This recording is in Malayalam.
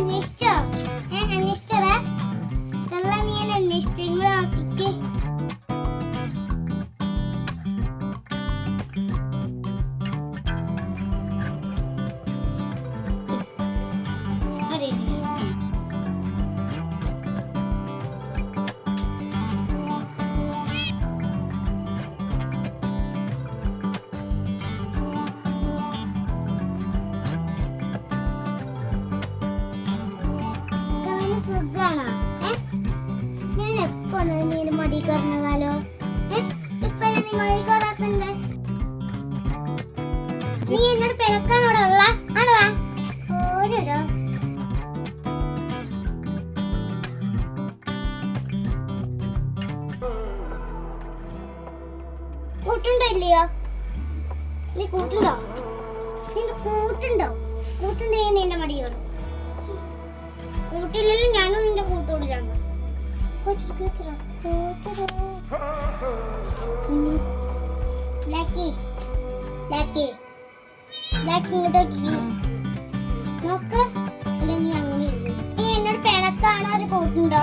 അന്വേഷിച്ചോ? അന്വേഷിച്ചോടാ? തള്ള നീ എന്നെ അന്വേഷിച്ചു ഇങ്ങോട്ട് നോക്കിക്ക്. സുഖാണോ? ഞാൻ എപ്പോ നീ മടി കറന്നതാലോ? ഇപ്പൊ നീ മടി കറാത്തണ്ട്. നീ എന്നോട് പിണക്കാണോടാ ഉള്ള ആണോടാ? ഓരോരോ കൂട്ടുണ്ടോ ഇല്ലയോ? നീ കൂട്ടുണ്ടോ? നിന്റെ കൂട്ടുണ്ടോ? കൂട്ടുണ്ടെങ്കിൽ നിന്റെ മടി കയറും. കൂട്ടില്ലല്ലോ ഞാനും നിന്റെ കൂട്ടോട് ചേർന്നു. ഇങ്ങോട്ടേക്ക് നോക്ക്. നീ അങ്ങനെ നീ എന്നോട് പിണക്കാണോ അത് കൂട്ടുണ്ടോ?